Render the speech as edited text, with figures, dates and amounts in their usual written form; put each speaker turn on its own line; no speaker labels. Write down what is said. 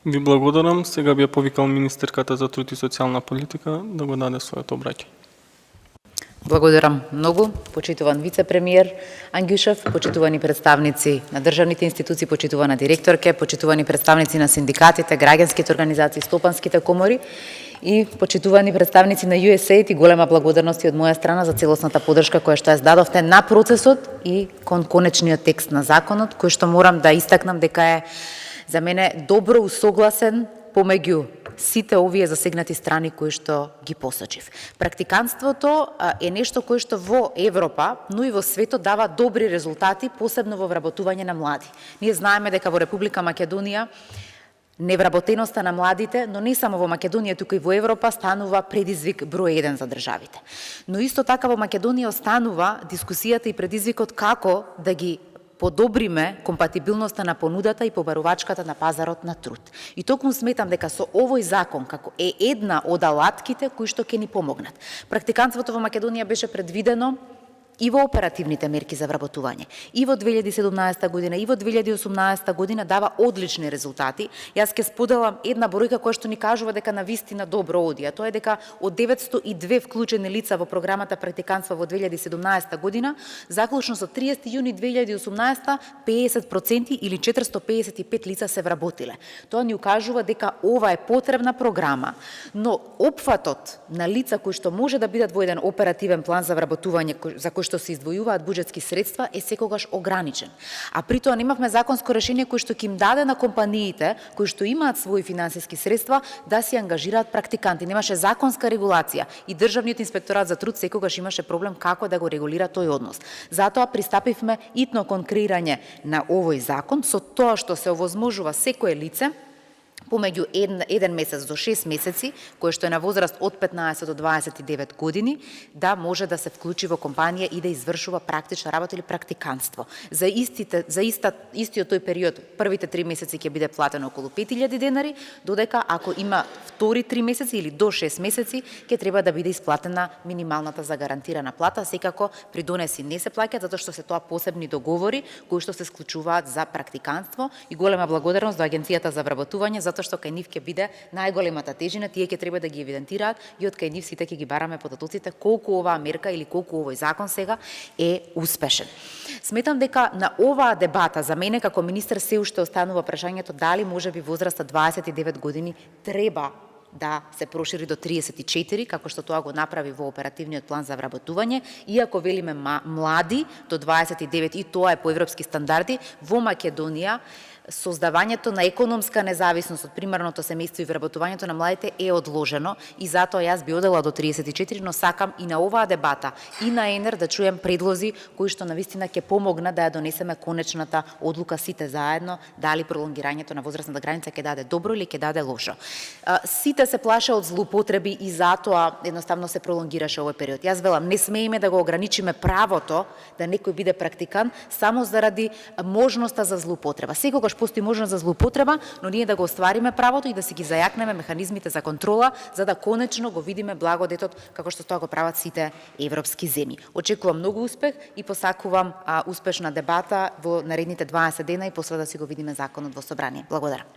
Ви благодарам. Сега би ја повикал министерката за труд и социјална политика да го даде своето обраќање.
Благодарам многу, почитуван вице-премиер Ангјушев, почитувани представници на државните институции, почитувана директорке, почитувани представници на синдикатите, граѓанските организации, стопанските комори и почитувани представници на USAID, и голема благодарност и од моја страна за целосната подршка која што ја дадовте на процесот и кон конечниот текст на законот, кој што морам да истакнам дека е за мене добро усогласен помеѓу сите овие засегнати страни кои што ги посочив. Практиканството е нешто кое што во Европа, но и во светот дава добри резултати, посебно во вработување на млади. Ние знаеме дека во Република Македонија невработеноста на младите, но не само во Македонија, туку и во Европа, станува предизвик број 1 за државите. Но исто така во Македонија останува дискусијата и предизвикот како да ги подобриме компатибилноста на понудата и побарувачката на пазарот на труд. И токму сметам дека со овој закон како е една од алатките кои што ќе ни помогнат. Практиканството во Македонија беше предвидено и во оперативните мерки за вработување. И во 2017 година, и во 2018 година дава одлични резултати. Јас ќе споделам една бројка која што ни кажува дека навистина добро оди, а тоа е дека од 902 вклучени лица во програмата практиканство во 2017 година, заклучно со 30 јуни 2018, 50% или 455 лица се вработиле. Тоа ни укажува дека ова е потребна програма, но опфатот на лица кои што може да бидат во еден оперативен план за вработување за кој што се издвојуваат буџетски средства е секогаш ограничен. А при тоа немавме законско решение кој што ќе им даде на компаниите кои што имаат своји финансиски средства да се ангажираат практиканти. Немаше законска регулација и Државниот инспекторат за труд секогаш имаше проблем како да го регулира тој однос. Затоа пристапивме итно кон креирање на овој закон со тоа што се овозможува секое лице помеѓу 1 месец до 6 месеци, кој што е на возраст од 15 до 29 години, да може да се вклучи во компанија и да извршува практична работа или практиканство. За истиот тој период, првите 3 месеци ќе биде платено околу 5000 денари, додека ако има втори 3 месеци или до 6 месеци, ќе треба да биде исплатена минималната загарантирана плата. Секако при донеси не се плаќаат, затоа што се тоа посебни договори кои што се склучуваат за практиканство, и голема благодарност до Агенцијата за вработување, затоа што кај нив ќе биде најголемата тежина, тие ќе треба да ги евидентираат и од кај нив сите ќе ги бараме податоците колку оваа мерка или колку овој закон сега е успешен. Сметам дека на оваа дебата за мене како министер се уште останува прашањето дали можеби возраста 29 години треба да се прошири до 34, како што тоа го направи во оперативниот план за вработување, иако велиме млади до 29 и тоа е по европски стандарди, во Македонија создавањето на економска независност од примарното семејство и вработувањето на младите е одложено, и затоа јас би одела до 34, но сакам и на оваа дебата и на ЕНЕР да чуем предлози кои што навистина ќе помогнат да ја донесеме конечната одлука сите заедно, дали пролонгирањето на возрастната граница ќе даде добро или ќе даде лошо. Сите се плаше од злоупотреби и затоа едноставно се пролонгираше овој период. Јас велам, не смееме да го ограничиме правото да некој биде практикант само заради можноста за злоупотреба. Секогаш постои можност за злоупотреба, но ние да го оствариме правото и да си ги зајакнеме механизмите за контрола, за да конечно го видиме благодетот како што тоа го прават сите европски земји. Очекувам многу успех и посакувам успешна дебата во наредните 20 дена и после да си го видиме законот во собрание. Благодарам.